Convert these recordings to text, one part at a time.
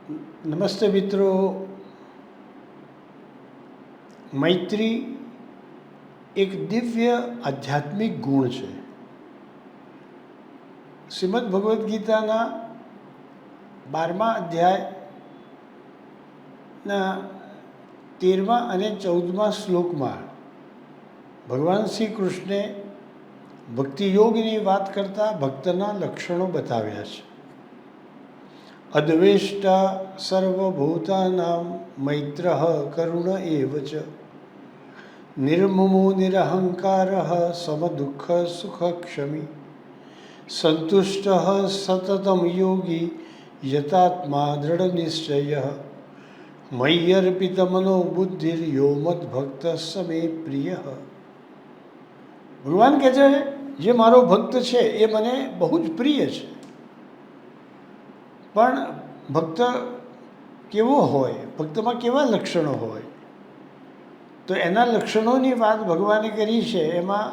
નમસ્તે મિત્રો. મૈત્રી એક દિવ્ય આધ્યાત્મિક ગુણ છે. શ્રીમદ ભગવદ્ ગીતાના 12મા અધ્યાયના 13મા અને 14મા શ્લોકમાં ભગવાન શ્રી કૃષ્ણે ભક્તિયોગની વાત કરતા ભક્તના લક્ષણો બતાવ્યા છે. અદ્વેષ્ટા સર્વભૂતાનાં મૈત્ર કરુણ એવ ચ નિર્મમો નિરહંકારઃ સમદુઃખ સુખક્ષમી સંતુષ્ટ સતતમ યોગી યતાત્મા દૃઢ નિશ્ચય મય્યર્પિતમનો બુદ્ધિર્યો મદ્ભક્ત સમે પ્રિય. ભગવાન કહે છે, જે મારો ભક્ત છે એ મને બહુ જ પ્રિય છે. પણ ભક્ત કેવો હોય, ભક્તમાં કેવા લક્ષણો હોય, તો એના લક્ષણોની વાત ભગવાને કરી છે. એમાં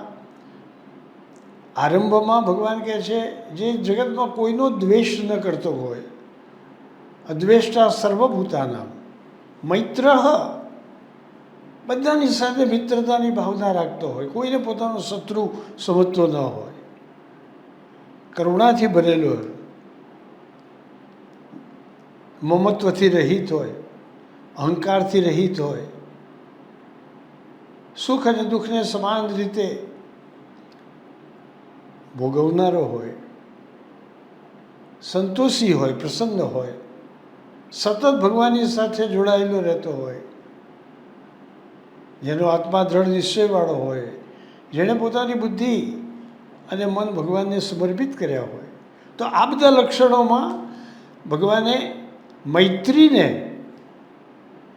આરંભમાં ભગવાન કહે છે, જે જગતમાં કોઈનો દ્વેષ ન કરતો હોય. અદ્વેષ્ટા સર્વભૂતાનાં મૈત્ર, બધાની સાથે મિત્રતાની ભાવના રાખતો હોય, કોઈને પોતાનો શત્રુ સમજતો ન હોય, કરુણાથી ભરેલો હોય, મમત્વથી રહિત હોય, અહંકારથી રહિત હોય, સુખ અને દુઃખને સમાન રીતે ભોગવનારો હોય, સંતોષી હોય, પ્રસન્ન હોય, સતત ભગવાનની સાથે જોડાયેલો રહેતો હોય, જેનો આત્મા દૃઢ નિશ્ચયવાળો હોય, જેણે પોતાની બુદ્ધિ અને મન ભગવાનને સમર્પિત કર્યા હોય. તો આ બધા લક્ષણોમાં ભગવાને મૈત્રીને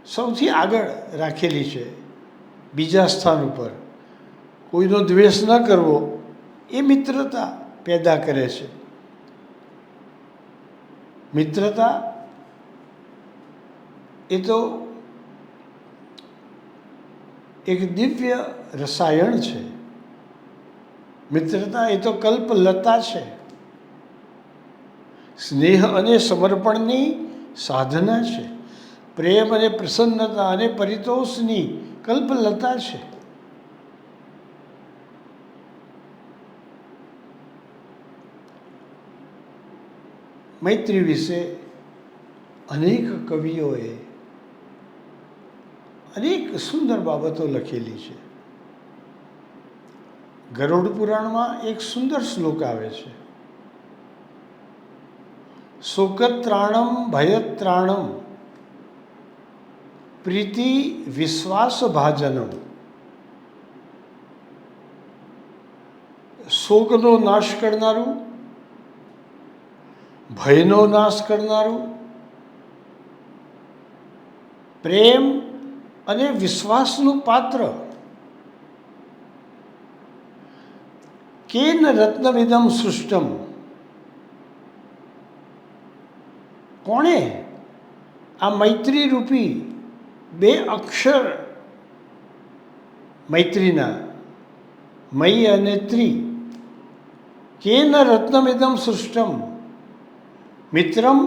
સૌથી આગળ રાખેલી છે, બીજા સ્થાન ઉપર. કોઈનો દ્વેષ ન કરવો એ મિત્રતા પેદા કરે છે. મિત્રતા એ તો એક દિવ્ય રસાયણ છે. મિત્રતા એ તો કલ્પલતા છે. સ્નેહ અને સમર્પણની સાધના છે. પ્રેમ અને પ્રસન્નતા અને પરિતોષની કલ્પલતા છે. મૈત્રી વિશે અનેક કવિઓએ અનેક સુંદર બાબતો લખેલી છે. ગરુડ પુરાણમાં એક સુંદર શ્લોક આવે છે, શોકત્રાણમ ભયત્રાણમ પ્રીતિ વિશ્વાસ ભાજનમ. શોકનો નાશ કરનારું, ભયનો નાશ કરનારું, પ્રેમ અને વિશ્વાસનું પાત્ર. કેન રત્નવિદમ સૃષ્ટમ. કોણે આ મૈત્રી રૂપી બે અક્ષર મૈત્રીના, મય અને ત્રી, કેન રત્નમિદમ સૃષ્ટમ મિત્રમ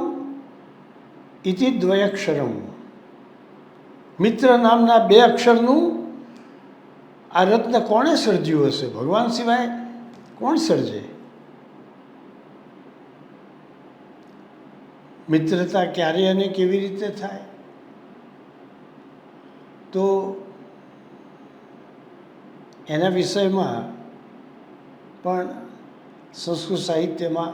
ઇતિ દ્વયક્ષરમ. મિત્ર નામના બે અક્ષરનું આ રત્ન કોણે સર્જ્યું હશે? ભગવાન સિવાય કોણ સર્જે? મિત્રતા ક્યારે અને કેવી રીતે થાય? તો એના વિષયમાં પણ સંસ્કૃત સાહિત્યમાં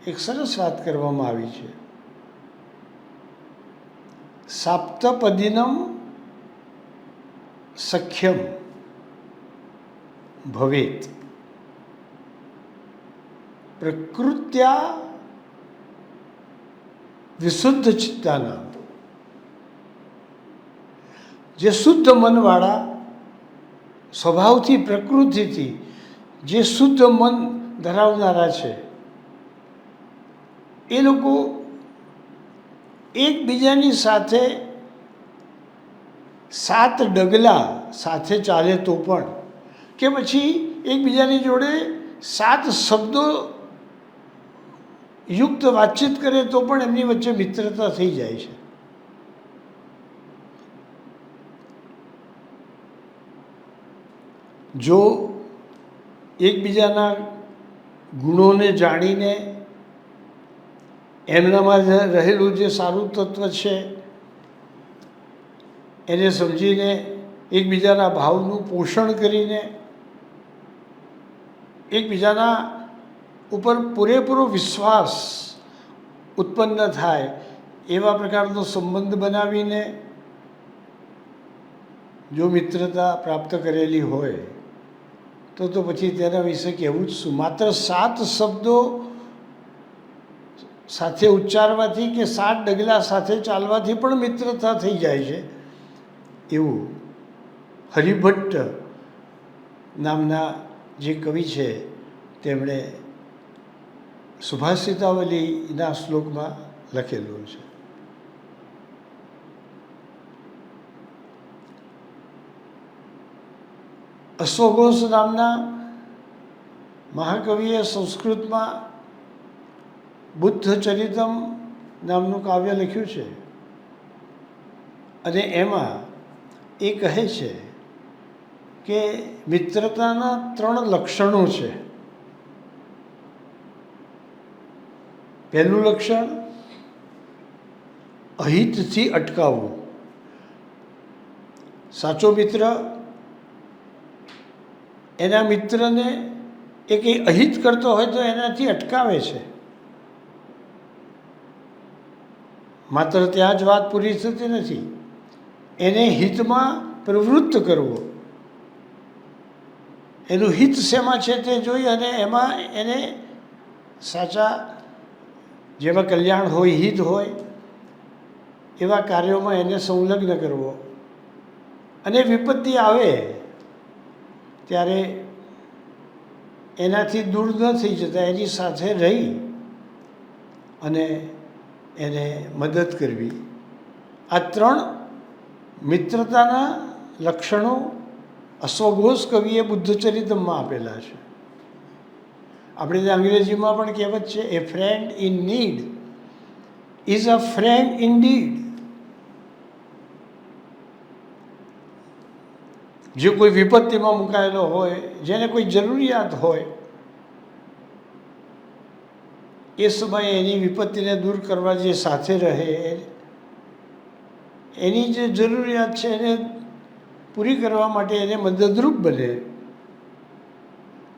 એક સરસ વાત કરવામાં આવી છે. સાપ્તપદીનમ સખ્યમ ભવેત પ્રકૃત્યા વિશુદ્ધ ચિત્તાના. જે શુદ્ધ મનવાળા, સ્વભાવથી પ્રકૃતિથી જે શુદ્ધ મન ધરાવનારા છે, એ લોકો એકબીજાની સાથે 7 ડગલા સાથે ચાલે તો પણ, કે પછી એકબીજાની જોડે 7 શબ્દો યુક્ત વાતચીત કરે તો પણ એમની વચ્ચે મિત્રતા થઈ જાય છે. જો એકબીજાના ગુણોને જાણીને એમનામાં રહેલું જે સારું તત્વ છે એને સમજીને એકબીજાના ભાવનું પોષણ કરીને એકબીજાના ઉપર પૂરેપૂરો વિશ્વાસ ઉત્પન્ન થાય એવા પ્રકારનો સંબંધ બનાવીને જો મિત્રતા પ્રાપ્ત કરેલી હોય તો પછી તેના વિશે કહેવું જ શું. માત્ર 7 શબ્દો સાથે ઉચ્ચારવાથી કે 7 ડગલા સાથે ચાલવાથી પણ મિત્રતા થઈ જાય છે એવું હરિભટ્ટ નામના જે કવિ છે તેમણે સુભાષિતાવલીના શ્લોકમાં લખેલું છે. અશ્વઘોષ નામના મહાકવિએ સંસ્કૃતમાં બુદ્ધ ચરિતમ નામનું કાવ્ય લખ્યું છે અને એમાં એ કહે છે કે મિત્રતાના 3 લક્ષણો છે. પહેલું લક્ષણ અહિતથી અટકાવવું. સાચો મિત્ર એના મિત્રને એ કંઈ અહિત કરતો હોય તો એનાથી અટકાવે છે. માત્ર ત્યાં જ વાત પૂરી થતી નથી, એને હિતમાં પ્રવૃત્ત કરવો, એનું હિત શેમાં છે તે જોઈ અને એમાં એને સાચા જેમાં કલ્યાણ હોય, હિત હોય એવા કાર્યોમાં એને સંલગ્ન કરવો અને વિપત્તિ આવે ત્યારે એનાથી દૂર ન થઈ જતા એની સાથે રહી અને એને મદદ કરવી. આ 3 મિત્રતાના લક્ષણો અશ્વઘોષ કવિએ બુદ્ધચરિતમમાં આપેલા છે. આપણે ત્યાં અંગ્રેજીમાં પણ કહેવત છે, a friend in need is a friend indeed. જે કોઈ વિપત્તિમાં મુકાયેલો હોય, જેને કોઈ જરૂરિયાત હોય, એ સમયે એની વિપત્તિને દૂર કરવા જે સાથે રહે, એની જે જરૂરિયાત છે એને પૂરી કરવા માટે એને મદદરૂપ બને,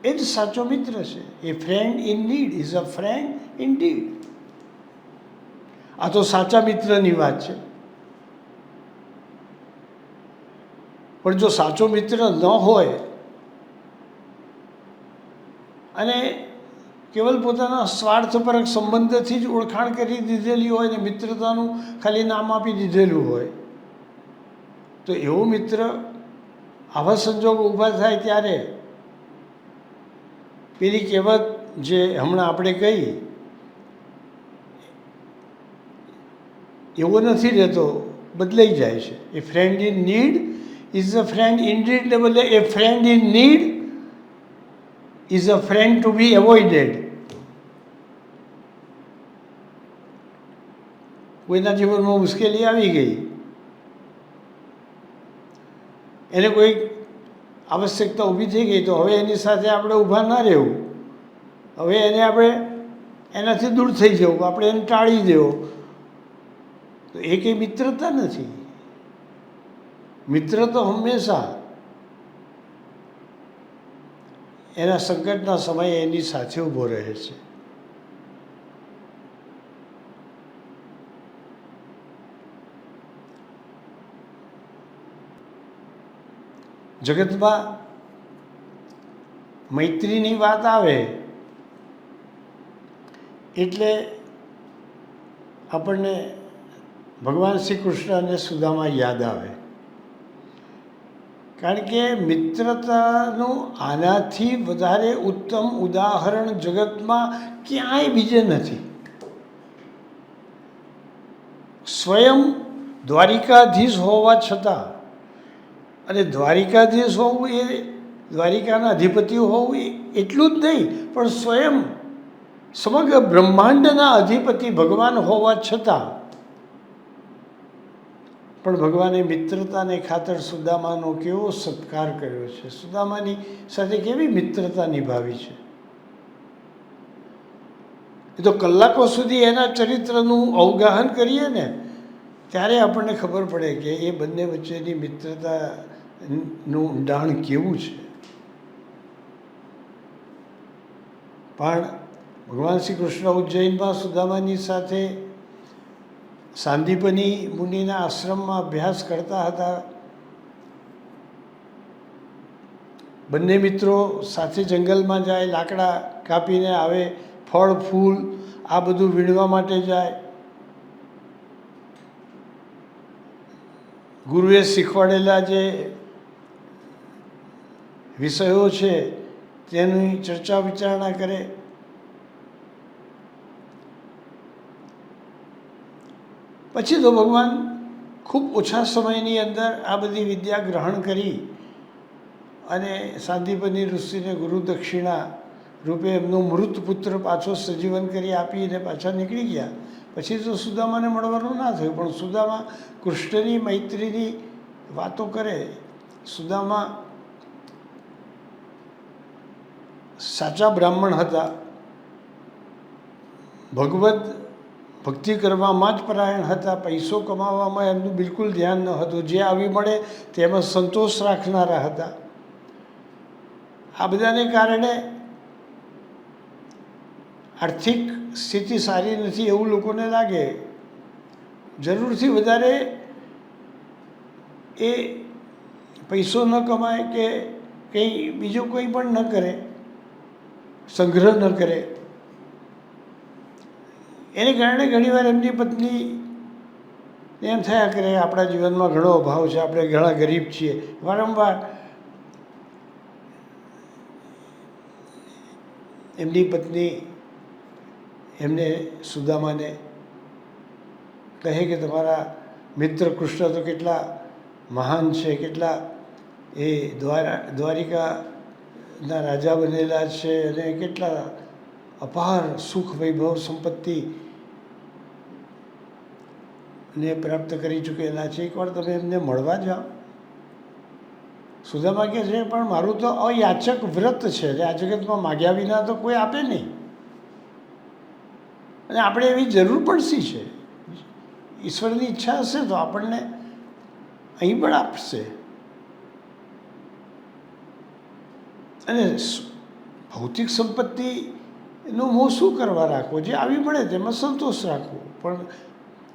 એ જ સાચો મિત્ર છે. A friend in need is a friend indeed. આ તો સાચા મિત્રની વાત છે. પણ જો સાચો મિત્ર ન હોય અને કેવલ પોતાના સ્વાર્થપરક સંબંધથી જ ઓળખાણ કરી દીધેલી હોય ને મિત્રતાનું ખાલી નામ આપી દીધેલું હોય તો એવો મિત્ર આવા સંજોગો ઊભા થાય ત્યારે પેલી કહેવત જે હમણાં આપણે કહી એવો નથી રહેતો, બદલાઈ જાય છે. A friend in need is a friend indeed ને બદલે a friend in need is a friend to be avoided. કોઈના જીવનમાં મુશ્કેલી આવી ગઈ, એને કોઈ આવશ્યકતા ઊભી થઈ ગઈ તો હવે એની સાથે આપણે ઊભા ના રહેવું, હવે એને આપણે એનાથી દૂર થઈ જવું, આપણે એને ટાળી દેવો, તો એ કંઈ મિત્રતા નથી. મિત્ર તો હંમેશા એના સંકટના સમયે એની સાથે ઊભો રહે છે. જગતમાં મૈત્રીની વાત આવે એટલે આપણને ભગવાન શ્રી કૃષ્ણ અને સુદામા યાદ આવે. કારણ કે મિત્રતાનું આનાથી વધારે ઉત્તમ ઉદાહરણ જગતમાં ક્યાંય બીજે નથી. સ્વયં દ્વારિકાધીશ હોવા છતાં, અને દ્વારિકાધીશ હોવું એ દ્વારિકાના અધિપતિ હોવું એટલું જ નહીં, પણ સ્વયં સમગ્ર બ્રહ્માંડના અધિપતિ ભગવાન હોવા છતાં પણ ભગવાને મિત્રતાને ખાતર સુદામાનો કેવો સત્કાર કર્યો છે, સુદામાની સાથે કેવી મિત્રતા નિભાવી છે. એ તો કલાકો સુધી એના ચરિત્રનું અવગાહન કરીએ ને ત્યારે આપણને ખબર પડે કે એ બંને વચ્ચેની મિત્રતાનું ઊંડાણ કેવું છે. પણ ભગવાન શ્રી કૃષ્ણ ઉજ્જૈનમાં સુદામાની સાથે સાંદીપની મુનિના આશ્રમમાં અભ્યાસ કરતા હતા. બંને મિત્રો સાથે જંગલમાં જાય, લાકડા કાપીને આવે, ફળ ફૂલ આ બધું વીણવા માટે જાય. ગુરુએ શીખવાડેલા જે વિષયો છે તેની ચર્ચા વિચારણા કરે. પછી તો ભગવાન ખૂબ ઓછા સમયની અંદર આ બધી વિદ્યા ગ્રહણ કરી અને સાંદીપની ઋષિને ગુરુ દક્ષિણા રૂપે એમનો મૃત પુત્ર પાછો સજીવન કરી આપીને પાછા નીકળી ગયા. પછી તો સુદામાને મળવાનું ના થયું. પણ સુદામા કૃષ્ણની મૈત્રીની વાતો કરે. સુદામા સાચા બ્રાહ્મણ હતા, ભગવદ ભક્તિ કરવામાં જ પરાયણ હતા, પૈસો કમાવામાં એમનું બિલકુલ ધ્યાન ન હતું, જે આવી મળે તેમાં સંતોષ રાખનારા હતા. આ બધાને કારણે આર્થિક સ્થિતિ સારી નથી એવું લોકોને લાગે. જરૂરથી વધારે એ પૈસો ન કમાય કે કંઈ બીજું કંઈ પણ ન કરે, સંગ્રહ ન કરે. એને કારણે ઘણીવાર એમની પત્ની એમ થયા કરે આપણા જીવનમાં ઘણો અભાવ છે, આપણે ઘણા ગરીબ છીએ. વારંવાર એમની પત્ની એમને સુદામાને કહે કે તમારા મિત્ર કૃષ્ણ તો કેટલા મહાન છે, કેટલા એ દ્વારિકાના રાજા બનેલા છે અને કેટલા અપાર સુખ વૈભવ સંપત્તિ ને પ્રાપ્ત કરી ચૂકેલા છે. એકવાર તમે એમને મળવા જાઓ. સુદામા કહે છે પણ મારું તો અયાચક વ્રત છે, આ જગતમાં માગ્યા વિના તો કોઈ આપે નહીં અને આપણે એવી જરૂર પડશે છે. ઈશ્વરની ઈચ્છા હશે તો આપણને અહીં પણ આપશે. અને ભૌતિક સંપત્તિનો મોહ શું કરવા રાખવો, જે આવી મળે તેમાં સંતોષ રાખવો. પણ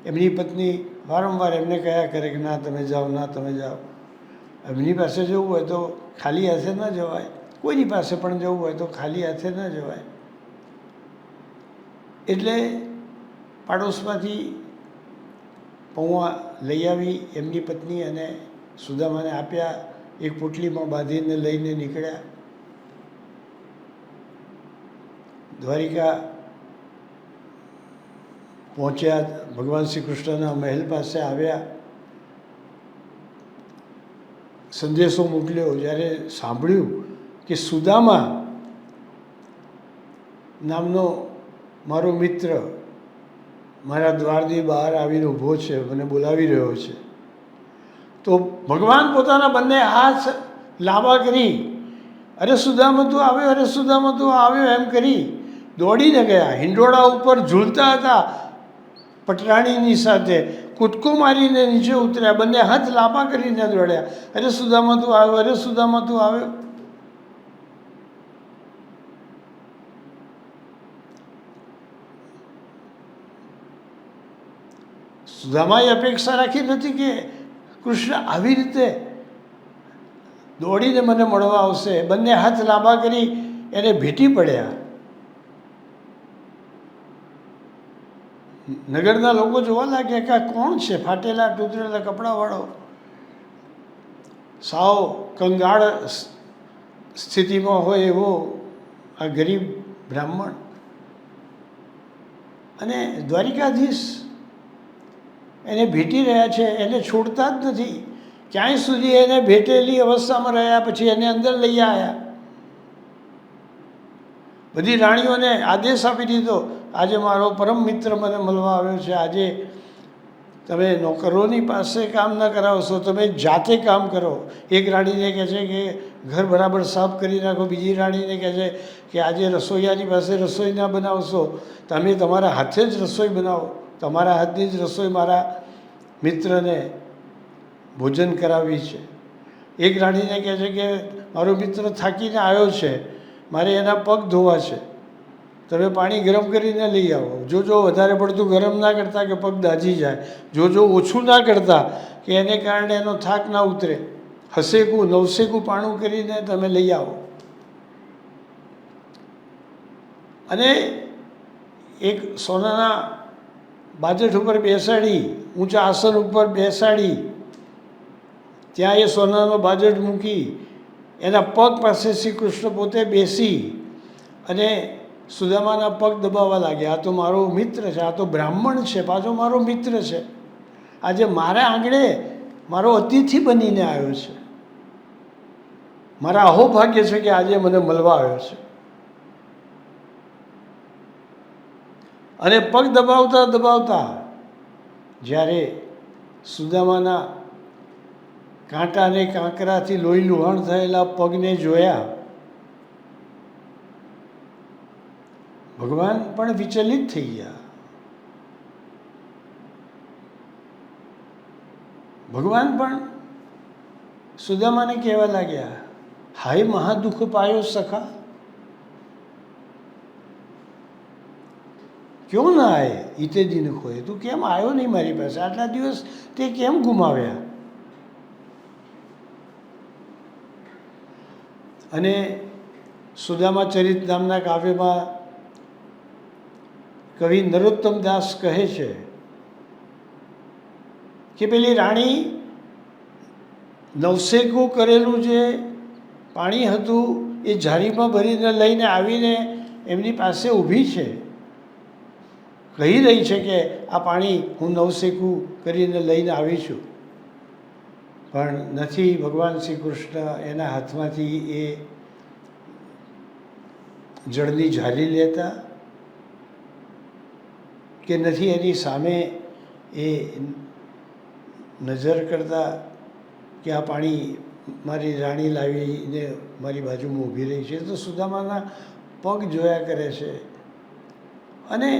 એમની પત્ની વારંવાર એમને કહ્યા કરે કે ના તમે જાઓ, ના તમે જાઓ. એમની પાસે જવું હોય તો ખાલી હાથે ન જવાય, કોઈની પાસે પણ જવું હોય તો ખાલી હાથે ન જવાય. એટલે પાડોશમાંથી પૌવા લઈ આવી એમની પત્ની અને સુદામાને આપ્યા. એક પોટલીમાં બાંધીને લઈને નીકળ્યા. દ્વારિકા પહોંચ્યા, ભગવાન શ્રી કૃષ્ણના મહેલ પાસે આવ્યા, સંદેશો મોકલ્યો. જ્યારે સાંભળ્યું કે સુદામા નામનો મારો મિત્ર મારા દ્વારની બહાર આવીને ઊભો છે, મને બોલાવી રહ્યો છે, તો ભગવાન પોતાના બંને હાથ લાંબા કરી અરે સુદામા તું આવ્યો, અરે સુદામા તું આવ્યો એમ કરી દોડીને ગયા. હિંડોળા ઉપર ઝૂલતા હતા પટરાણીની સાથે, કૂદકો મારીને નીચે ઉતર્યા, બંને હાથ લાંબા કરીને દોડ્યા. અરે સુદામા તું આવ્યો, અરે સુદામા તું આવ્યો. સુદામાએ અપેક્ષા રાખી નથી કે કૃષ્ણ આવી રીતે દોડીને મને મળવા આવશે. બંને હાથ લાંબા કરી એને ભેટી પડ્યા. નગરના લોકો જોવા લાગ્યા કે આ કોણ છે, ફાટેલા તૂટેલા કપડાવાળો, સાવ કંગાળ સ્થિતિમાં હોય એવો આ ગરીબ બ્રાહ્મણ. અને દ્વારિકાધીશ એને ભેટી રહ્યા છે, એને છોડતા જ નથી. ક્યાંય સુધી એને ભેટેલી અવસ્થામાં રહ્યા, પછી એને અંદર લઈ આવ્યા. બધી રાણીઓને આદેશ આપી દીધો, આજે મારો પરમ મિત્ર મને મળવા આવ્યો છે, આજે તમે નોકરોની પાસે કામ ન કરાવશો, તમે જાતે કામ કરો. એક રાણીને કહે છે કે ઘર બરાબર સાફ કરી નાખો, બીજી રાણીને કહે છે કે આજે રસોઈયાની પાસે રસોઈ ના બનાવશો, તમે તમારા હાથે જ રસોઈ બનાવો, તમારા હાથની જ રસોઈ મારા મિત્રને ભોજન કરાવવી છે. એક રાણીને કહે છે કે મારો મિત્ર થાકીને આવ્યો છે, મારે એના પગ ધોવા છે, તમે પાણી ગરમ કરીને લઈ આવો. જોજો વધારે પડતું ગરમ ના કરતા કે પગ દાઝી જાય, જોજો ઓછું ના કરતા કે એને કારણે એનો થાક ના ઉતરે. હસેકું નવસેકું પાણું કરીને તમે લઈ આવો. અને એક સોનાના બાજટ ઉપર બેસાડી, ઊંચા આસન ઉપર બેસાડી, ત્યાં એ સોનાનો બાજટ મૂકી, એના પગ પાસે શ્રી કૃષ્ણ પોતે બેસી અને સુદામાના પગ દબાવવા લાગ્યા. આ તો મારો મિત્ર છે, આ તો બ્રાહ્મણ છે, પાછો મારો મિત્ર છે, આજે મારા આંગણે મારો અતિથિ બનીને આવ્યો છે, મારા અહોભાગ્ય છે કે આજે મને મળવા આવ્યો છે. અને પગ દબાવતા દબાવતા જ્યારે સુદામાના કાંટાને કાંકરાથી લોહી લુહાણ થયેલા પગને જોયા, ભગવાન પણ વિચલિત થઈ ગયા. ભગવાન પણ સુદામાને કહેવા લાગ્યા, હાય મહાદુઃખ પાયો સખા, ક્यों ના આયે ઈતે દિન ખોયે, તું કેમ આવ્યો નહીં મારી પાસે, આટલા દિવસ તે કેમ ગુમાવ્યા. અને સુદામા ચરિત નામના કાવ્યમાં કવિ નરોત્તમ દાસ કહે છે કે પેલી રાણી નવસેકું કરેલું જે પાણી હતું એ જારીમાં ભરીને લઈને આવીને એમની પાસે ઊભી છે, કહી રહી છે કે આ પાણી હું નવસેકું કરીને લઈને આવી છું, પણ નથી ભગવાન શ્રી કૃષ્ણ એના હાથમાંથી એ જળની ઝારી લેતા, કે નથી એની સામે એ નજર કરતા કે આ પાણી મારી રાણી લાવીને મારી બાજુમાં ઊભી રહી છે. તો સુદામાના પગ જોયા કરે છે. અને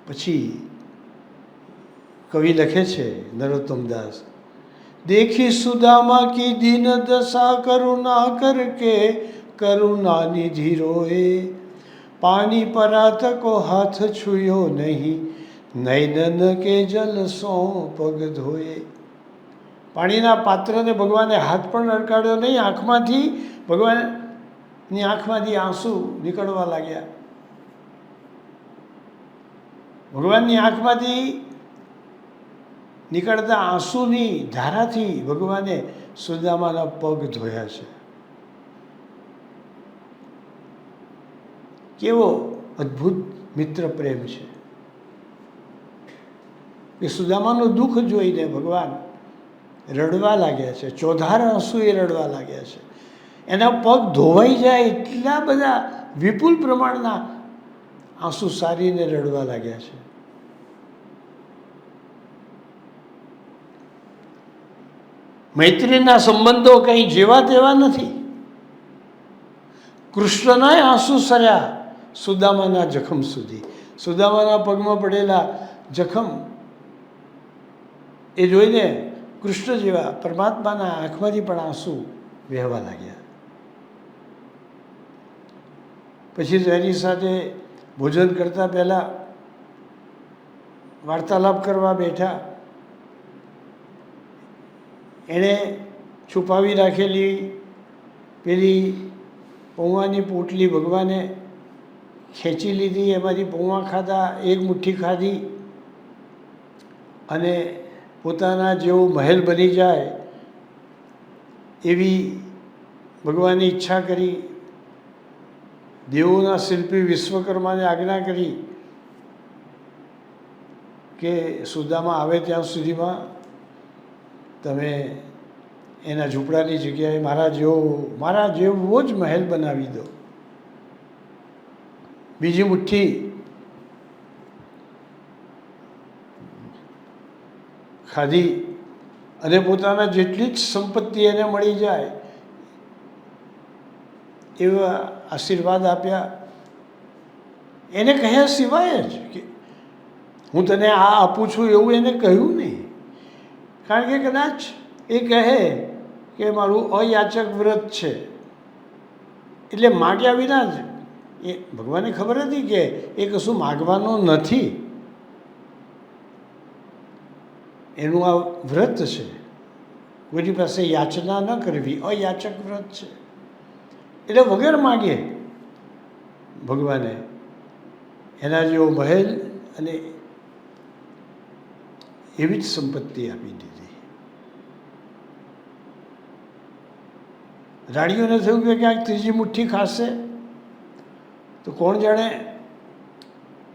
પછી કવિ લખે છે નરોત્તમ દાસ, देखी सुदामा की दीन दशा करुणा करके करुणा निधि रोए, पानी परात को हाथ छुयो नहीं, नैनन के जल સો પગ ધોએ. પાણીના પાત્રને ભગવાને હાથ પણ અડકાડ્યો નહીં, આંખમાંથી ભગવાનની આંખમાંથી આંસુ નીકળવા લાગ્યા. ભગવાનની આંખમાંથી નીકળતા આંસુની ધારાથી ભગવાને સુદામાના પગ ધોયા છે. કેવો અદ્ભુત મિત્ર પ્રેમ છે કે સુદામાનું દુઃખ જોઈને ભગવાન રડવા લાગ્યા છે, ચોધાર આંસુ એ રડવા લાગ્યા છે. એના પગ ધોવાઈ જાય એટલા બધા વિપુલ પ્રમાણના આંસુ સારીને રડવા લાગ્યા છે. મૈત્રીના સંબંધો કંઈ જેવા તેવા નથી. કૃષ્ણના આંસુ સર્યા સુદામાના જખમ સુધી. સુદામાના પગમાં પડેલા જખમ એ જોઈને કૃષ્ણ જેવા પરમાત્માના આંખમાંથી પણ આંસુ વહેવા લાગ્યા. પછી એની સાથે ભોજન કરતાં પહેલાં વાર્તાલાપ કરવા બેઠા. એણે છુપાવી રાખેલી પેલી પૌવાની પોટલી ભગવાને ખેંચી લીધી, એમાંથી પૌવા ખાધા, એક મુઠ્ઠી ખાધી અને પોતાના જેવો મહેલ બની જાય એવી ભગવાનની ઈચ્છા કરી. દેવોના શિલ્પી વિશ્વકર્માને આજ્ઞા કરી કે સુદામા આવે ત્યાં સુધીમાં તમે એના ઝૂંપડાની જગ્યાએ મારા જેવો જ મહેલ બનાવી દો. બીજી મુઠ્ઠી ખાધી અને પોતાના જેટલી જ સંપત્તિ એને મળી જાય એવા આશીર્વાદ આપ્યા. એને કહ્યા સિવાય જ કે હું તને આ આપું છું એવું એને કહ્યું નહીં. કારણ કે કદાચ એ કહે કે મારું અયાચક વ્રત છે એટલે માગ્યા વિના જ એ ભગવાનને ખબર હતી કે એ કશું માગવાનો નથી, એનું આ વ્રત છે, કોઈની પાસે યાચના ન કરવી, અયાચક વ્રત છે. એટલે વગર માગે ભગવાને એના જેવો મહેલ અને એવી જ સંપત્તિ આપી દીધી. રાણીઓને થયું કે ક્યાંક ત્રીજી મુઠ્ઠી ખાશે તો કોણ જાણે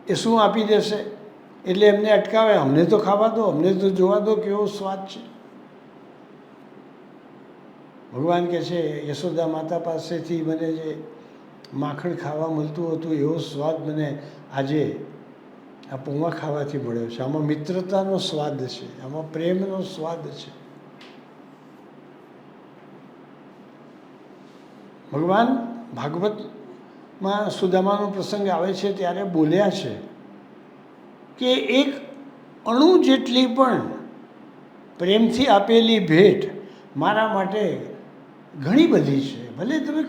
એ શું આપી દેશે, એટલે એમને અટકાવે, અમને તો ખાવા દો, અમને તો જોવા દો કેવો સ્વાદ છે. ભગવાન કહે છે યશોદા માતા પાસેથી મને જે માખણ ખાવા મળતું હતું એવો સ્વાદ મને આજે આ પૌવા ખાવાથી મળ્યો છે. આમાં મિત્રતાનો સ્વાદ છે, આમાં પ્રેમનો સ્વાદ છે. ભગવાન ભાગવતમાં સુદામાનો પ્રસંગ આવે છે ત્યારે બોલ્યા છે કે એક અણુ જેટલી પણ પ્રેમથી આપેલી ભેટ મારા માટે ઘણી બધી છે. ભલે તમે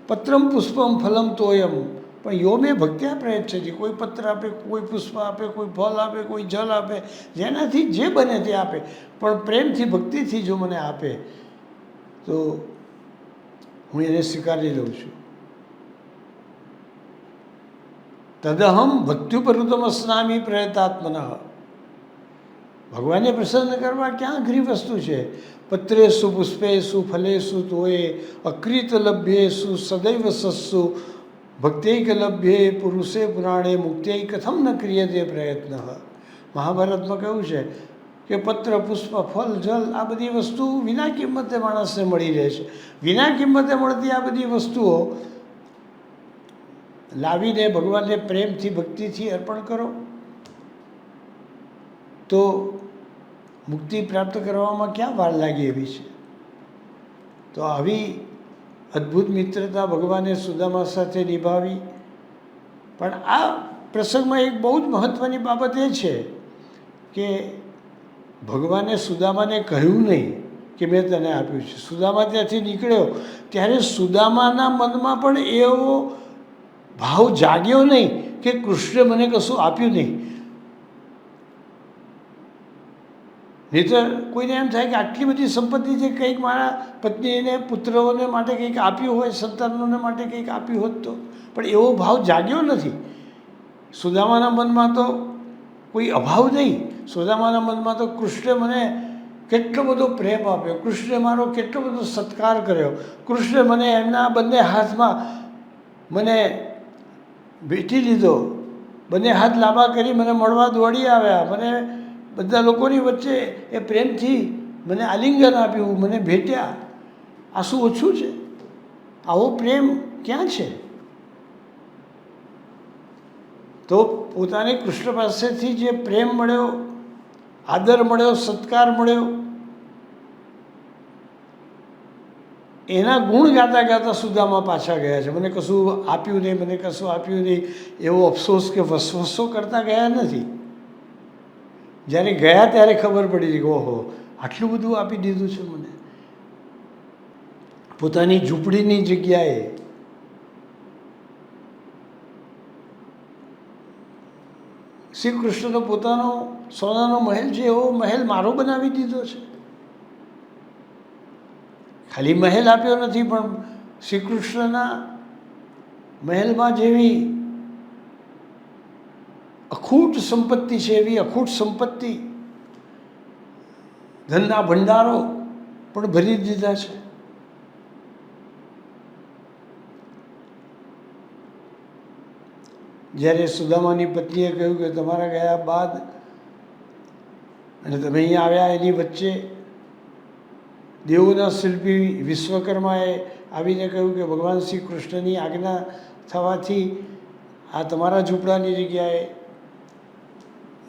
પત્રમ પુષ્પમ ફલમ તોયમ, પણ યો મેં ભક્ત્યા પ્રયત્ન છે. કોઈ પત્ર આપે, કોઈ પુષ્પ આપે, કોઈ ફળ આપે, કોઈ જલ આપે, જેનાથી જે બને તે આપે, પણ પ્રેમથી ભક્તિથી જો મને આપે તો હું એને સ્વીકારી લઉં છું. તદહમ ભક્ત્યુપરુતમ સ્નામી પ્રયતાત્મનઃ. ભગવાનને પ્રસન્ન કરવા ક્યાં અઘરી વસ્તુ છે. પત્રેષુ પુષ્પેષુ ફલેષુ તોયે અક્રિત લભ્યેષુ સદૈવ સસ્સુ ભક્તૈકલભ્યે પુરુષે પુરાણે મુક્ત્यै કથમ ન ક્રિયતે પ્રયત્ન. મહાભારતમાં કહ્યું છે કે પત્ર પુષ્પ ફલ જલ આ બધી વસ્તુ વિના કિંમતે માણસને મળી રહે છે. વિના કિંમતે મળતી આ બધી વસ્તુઓ લાવીને ભગવાનને પ્રેમથી ભક્તિથી અર્પણ કરો તો મુક્તિ પ્રાપ્ત કરવામાં ક્યાં વાર લાગે એવી છે. તો આવી અદ્ભુત મિત્રતા ભગવાને સુદામા સાથે નિભાવી. પણ આ પ્રસંગમાં એક બહુ જ મહત્ત્વની બાબત એ છે કે ભગવાને સુદામાને કહ્યું નહીં કે મેં તને આપ્યું છે. સુદામા ત્યાંથી નીકળ્યો ત્યારે સુદામાના મનમાં પણ એવો ભાવ જાગ્યો નહીં કે કૃષ્ણે મને કશું આપ્યું નહીં. નહીં તો કોઈને એમ થાય કે આટલી બધી સંપત્તિ છે, કંઈક મારા પત્નીને પુત્રોને માટે કંઈક આપ્યું હોય, સંતાનોને માટે કંઈક આપ્યું હોત તો. પણ એવો ભાવ જાગ્યો નથી. સુદામાના મનમાં તો કોઈ અભાવ નહીં. સુદામાના મનમાં તો કૃષ્ણે મને કેટલો બધો પ્રેમ આપ્યો, કૃષ્ણે મારો કેટલો બધો સત્કાર કર્યો, કૃષ્ણે મને એમના બંને હાથમાં મને ભેટી લીધો, બંને હાથ લાંબા કરી મને મળવા દોડી આવ્યા, મને બધા લોકોની વચ્ચે એ પ્રેમથી મને આલિંગન આપ્યું, મને ભેટ્યા. આ શું ઓછું છે? આવો પ્રેમ ક્યાં છે? તો પોતાને કૃષ્ણ પાસેથી જે પ્રેમ મળ્યો, આદર મળ્યો, સત્કાર મળ્યો, એના ગુણ ગાતા ગાતા સુદામા પાછા ગયા છે. મને કશું આપ્યું નહીં, મને કશું આપ્યું નહીં એવો અફસોસ કે વસવસો કરતા ગયા નથી. જ્યારે ગયા ત્યારે ખબર પડી કે ઓહો આટલું બધું આપી દીધું છે મને. પોતાની ઝૂંપડીની જગ્યાએ શ્રી કૃષ્ણનો પોતાનો સોનાનો મહેલ છે એવો મહેલ મારો બનાવી દીધો છે. ખાલી મહેલ આપ્યો નથી પણ શ્રી કૃષ્ણના મહેલમાં જેવી અખૂટ સંપત્તિ છે એવી અખૂટ સંપત્તિ, ધનના ભંડારો પણ ભરી દીધા છે. જ્યારે સુદામાની પત્નીએ કહ્યું કે તમારા ગયા બાદ અને તમે અહીંયા આવ્યા એની વચ્ચે દેવોના શિલ્પી વિશ્વકર્માએ આવીને કહ્યું કે ભગવાન શ્રી કૃષ્ણની આજ્ઞા થવાથી આ તમારા ઝૂંપડાની જગ્યાએ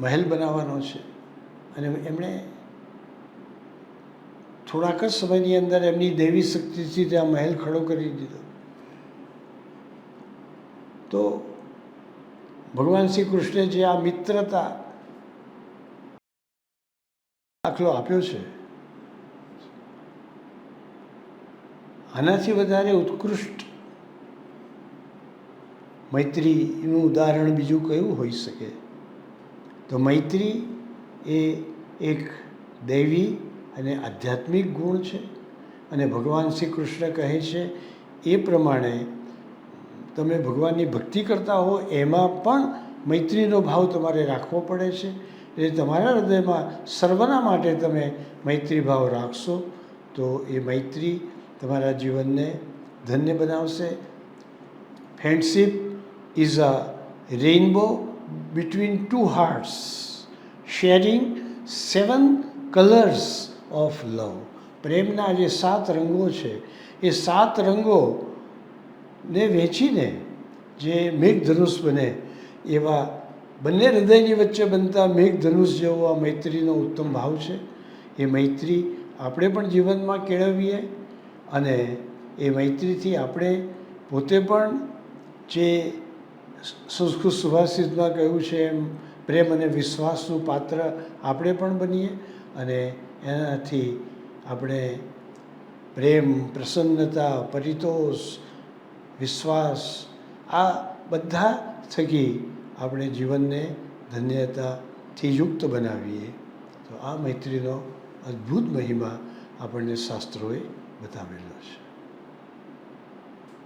મહેલ બનાવવાનો છે અને એમણે થોડાક જ સમયની અંદર એમની દૈવી શક્તિથી ત્યાં મહેલ ખડો કરી દીધો. તો ભગવાન શ્રી કૃષ્ણે જે આ મિત્રતા દાખલો આપ્યો છે, આનાથી વધારે ઉત્કૃષ્ટ મૈત્રીનું ઉદાહરણ બીજું કયું હોઈ શકે? તો મૈત્રી એ એક દૈવી અને આધ્યાત્મિક ગુણ છે અને ભગવાન શ્રી કૃષ્ણ કહે છે એ પ્રમાણે તમે ભગવાનની ભક્તિ કરતા હો એમાં પણ મૈત્રીનો ભાવ તમારે રાખવો પડે છે. એટલે તમારા હૃદયમાં સર્વના માટે તમે મૈત્રી ભાવ રાખશો તો એ મૈત્રી તમારા જીવનને ધન્ય બનાવશે. Friendship is a rainbow between two hearts sharing 7 colours of love. પ્રેમના જે 7 રંગો છે એ 7 રંગોને વહેંચીને જે મેઘધનુષ બને એવા બંને હૃદયની વચ્ચે બનતા મેઘધનુષ જેવો આ મૈત્રીનો ઉત્તમ ભાવ છે. એ મૈત્રી આપણે પણ જીવનમાં કેળવીએ અને એ મૈત્રીથી આપણે પોતે પણ જે સંસ્કૃત સુભાષિતમાં કહ્યું છે એમ પ્રેમ અને વિશ્વાસનું પાત્ર આપણે પણ બનીએ અને એનાથી આપણે પ્રેમ, પ્રસન્નતા, પરિતોષ, વિશ્વાસ આ બધા થકી આપણે જીવનને ધન્યતાથી યુક્ત બનાવીએ. તો આ મૈત્રીનો અદ્ભુત મહિમા આપણને શાસ્ત્રોએ બતાવેલો છે.